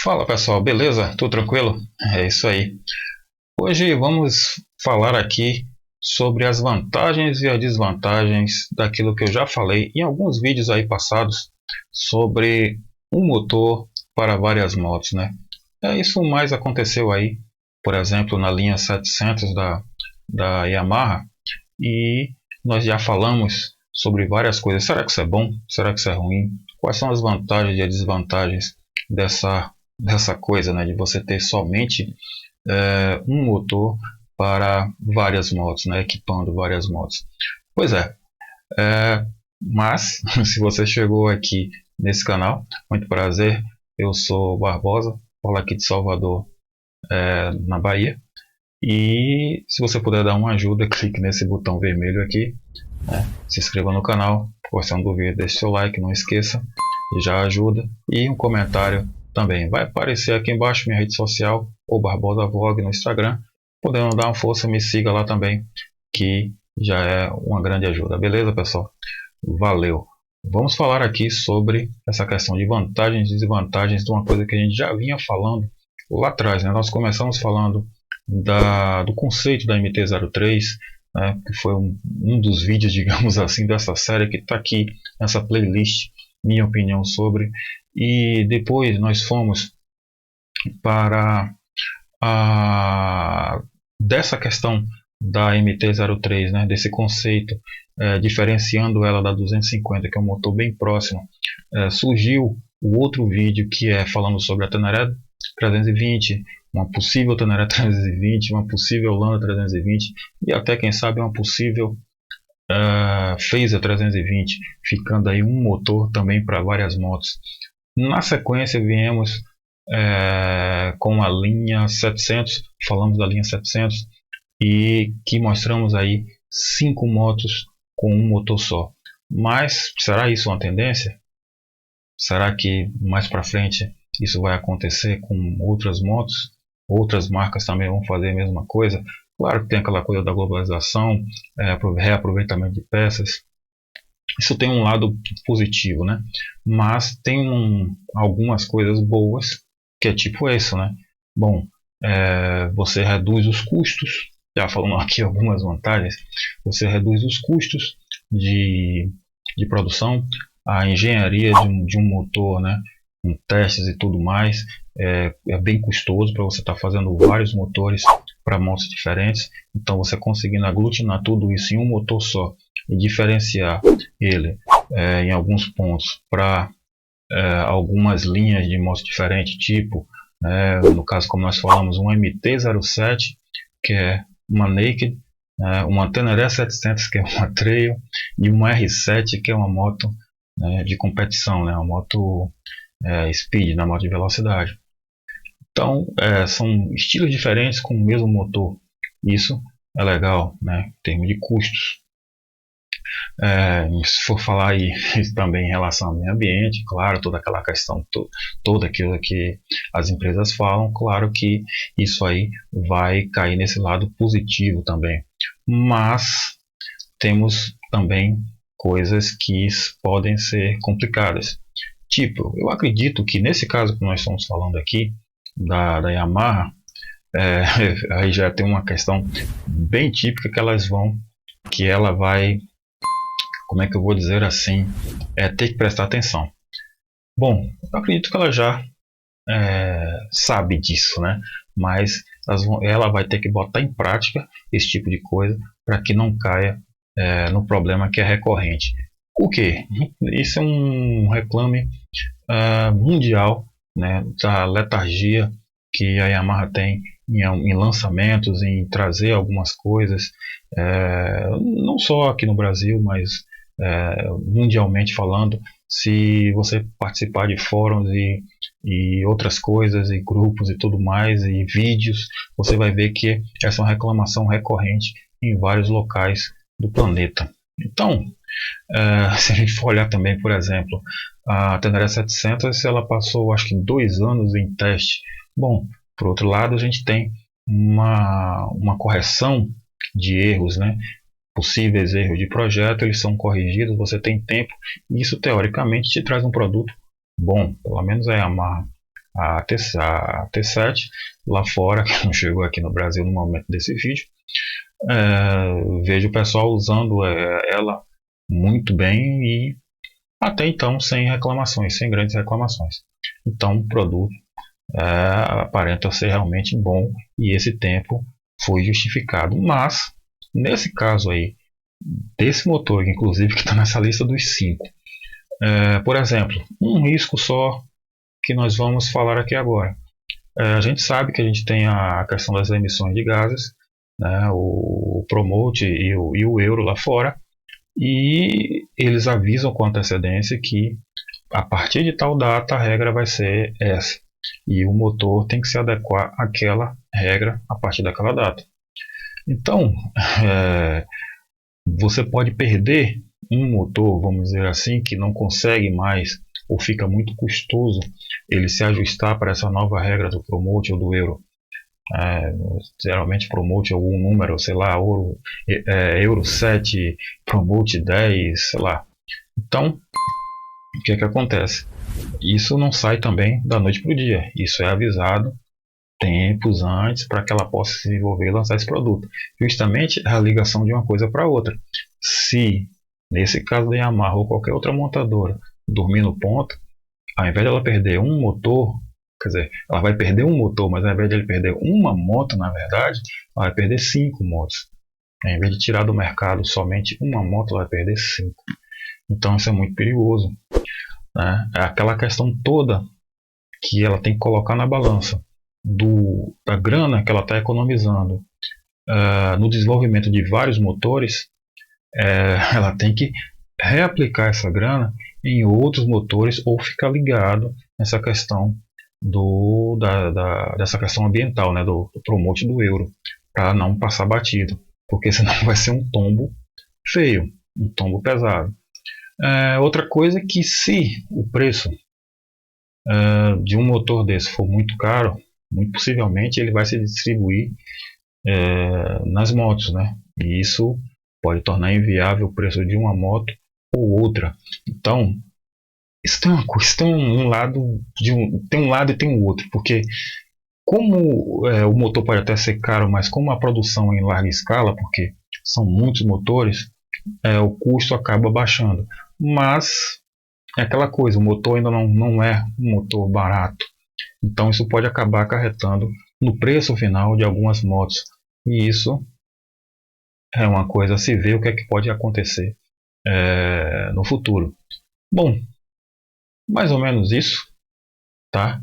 Fala pessoal, beleza? Tudo tranquilo? É isso aí. Hoje vamos falar aqui sobre as vantagens e as desvantagens daquilo que eu já falei em alguns vídeos aí passados sobre um motor para várias motos, né? Isso mais aconteceu aí, por exemplo, na linha 700 da Yamaha, e nós já falamos sobre várias coisas. Será que isso é bom? Será que isso é ruim? Quais são as vantagens e as desvantagens dessa coisa, né, de você ter somente um motor para várias motos, né, equipando várias motos? Pois é, mas se você chegou aqui nesse canal, muito prazer, eu sou Barbosa, falo aqui de Salvador, na Bahia. E se você puder dar uma ajuda, clique nesse botão vermelho aqui, né? Se inscreva no canal, gostando do vídeo, deixe seu like, não esqueça, já ajuda. E um comentário também. Vai aparecer aqui embaixo minha rede social, ou Barbosa Vlog no Instagram. Podendo dar uma força, me siga lá também, que já é uma grande ajuda. Beleza, pessoal? Valeu! Vamos falar aqui sobre essa questão de vantagens e desvantagens de uma coisa que a gente já vinha falando lá atrás, né? Nós começamos falando do conceito da MT-03, né, que foi um dos vídeos, digamos assim, dessa série que está aqui nessa playlist, minha opinião sobre. E depois nós fomos para dessa questão da MT-03, né, desse conceito, diferenciando ela da 250, que é um motor bem próximo. Surgiu o outro vídeo que é falando sobre a Teneré 320, uma possível Teneré 320, uma possível Landa 320 e até, quem sabe, uma possível Phaser 320, ficando aí um motor também para várias motos. Na sequência viemos com a linha 700, falamos da linha 700 e que mostramos aí 5 motos com um motor só. Mas será isso uma tendência? Será que mais para frente isso vai acontecer com outras motos? Outras marcas também vão fazer a mesma coisa? Claro que tem aquela coisa da globalização, reaproveitamento de peças. Isso tem um lado positivo, né? Mas tem algumas coisas boas, que é tipo isso, né? Bom, você reduz os custos, já falando aqui algumas vantagens, você reduz os custos de produção, a engenharia de um motor, né? Com testes e tudo mais, é bem custoso para você estar fazendo vários motores para motos diferentes. Então, você conseguindo aglutinar tudo isso em um motor só e diferenciar ele em alguns pontos para algumas linhas de motos diferentes, tipo, no caso, como nós falamos, um MT-07, que é uma Naked, uma Teneré 700, que é uma Trail, e uma R7, que é uma moto de competição, né, uma moto speed, na moto de velocidade. Então, são estilos diferentes com o mesmo motor. Isso é legal, né, em termos de custos. Se for falar aí também em relação ao meio ambiente, claro, toda aquela questão, toda aquilo que as empresas falam, claro que isso aí vai cair nesse lado positivo também. Mas temos também coisas que podem ser complicadas. Tipo, eu acredito que nesse caso que nós estamos falando aqui, da Yamaha, aí já tem uma questão bem típica que ela vai, como é que eu vou dizer assim, ter que prestar atenção. Bom, eu acredito que ela já sabe disso, né? Mas ela vai ter que botar em prática esse tipo de coisa para que não caia no problema que é recorrente. O que? Isso é um reclame mundial, né, da letargia que a Yamaha tem em lançamentos, em trazer algumas coisas, não só aqui no Brasil, mas mundialmente falando. Se você participar de fóruns e outras coisas, e grupos e tudo mais, e vídeos, você vai ver que essa é uma reclamação recorrente em vários locais do planeta. Então, se a gente for olhar também, por exemplo, a Teneré 700, ela passou acho que 2 anos em teste. Bom, por outro lado, a gente tem uma correção de erros, né? Possíveis erros de projeto, eles são corrigidos, você tem tempo, e isso teoricamente te traz um produto bom, pelo menos a Yamaha a T7 lá fora, que não chegou aqui no Brasil no momento desse vídeo. Vejo o pessoal usando ela muito bem e até então sem reclamações, sem grandes reclamações. Então o produto aparenta ser realmente bom e esse tempo foi justificado. Mas nesse caso aí, desse motor, inclusive que está nessa lista dos 5, por exemplo, um risco só que nós vamos falar aqui agora. A gente sabe que a gente tem a questão das emissões de gases, né, o Promote e o Euro lá fora, e eles avisam com antecedência que a partir de tal data a regra vai ser essa, e o motor tem que se adequar àquela regra a partir daquela data. Então, você pode perder um motor, vamos dizer assim, que não consegue mais ou fica muito custoso ele se ajustar para essa nova regra do Promote ou do Euro. Geralmente Promote algum número, sei lá, Euro 7, Promote 10, sei lá. Então, o que acontece? Isso não sai também da noite para o dia. Isso é avisado tempos antes para que ela possa se desenvolver e lançar esse produto. Justamente a ligação de uma coisa para outra. Se, nesse caso da Yamaha ou qualquer outra montadora, dormir no ponto, ao invés de ela perder um motor, quer dizer, ela vai perder um motor, mas ao invés de ele perder uma moto, na verdade, ela vai perder 5 motos. Ao invés de tirar do mercado somente uma moto, ela vai perder 5. Então isso é muito perigoso, né? É aquela questão toda que ela tem que colocar na balança da grana que ela está economizando no desenvolvimento de vários motores. Ela tem que reaplicar essa grana em outros motores ou ficar ligado nessa questão dessa questão ambiental, né, do Promote do Euro, para não passar batido, porque senão vai ser um tombo feio, um tombo pesado. Outra coisa é que se o preço de um motor desse for muito caro, muito possivelmente ele vai se distribuir nas motos, né? E isso pode tornar inviável o preço de uma moto ou outra. Então, isso tem um lado tem um lado e tem o outro, porque como o motor pode até ser caro, mas como a produção é em larga escala, porque são muitos motores, o custo acaba baixando. Mas é aquela coisa, o motor ainda não é um motor barato. Então isso pode acabar acarretando no preço final de algumas motos. E isso é uma coisa a se ver o que é que pode acontecer no futuro. Bom, mais ou menos isso, tá?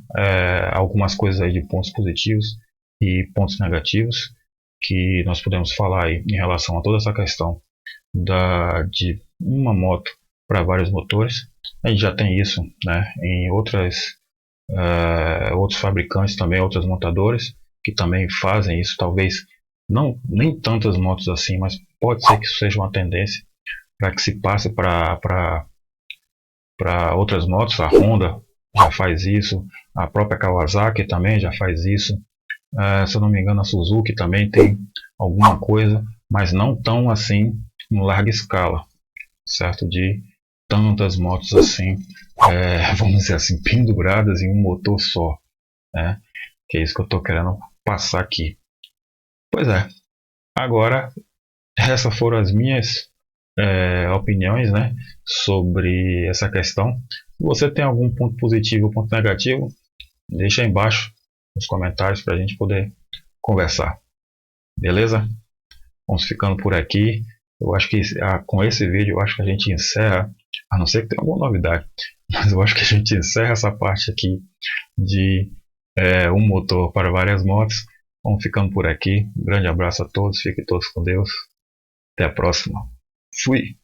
Algumas coisas aí de pontos positivos e pontos negativos que nós podemos falar aí em relação a toda essa questão de uma moto para vários motores. A gente já tem isso, né, em outros fabricantes também, outras montadoras que também fazem isso. Talvez nem tantas motos assim, mas pode ser que isso seja uma tendência para que se passe para outras motos. A Honda já faz isso, a própria Kawasaki também já faz isso. Se eu não me engano, a Suzuki também tem alguma coisa, mas não tão assim em larga escala, certo? De tantas motos assim, vamos dizer assim, penduradas em um motor só, né? Que é isso que eu estou querendo passar aqui. Pois é, agora essas foram as minhas opiniões, né, sobre essa questão. Se você tem algum ponto positivo ou ponto negativo, deixa aí embaixo nos comentários para a gente poder conversar. Beleza? Vamos ficando por aqui. Eu acho que com esse vídeo eu acho que a gente encerra, a não ser que tenha alguma novidade, mas eu acho que a gente encerra essa parte aqui de um motor para várias motos. Vamos ficando por aqui. Um grande abraço a todos, fiquem todos com Deus. Até a próxima. Fui!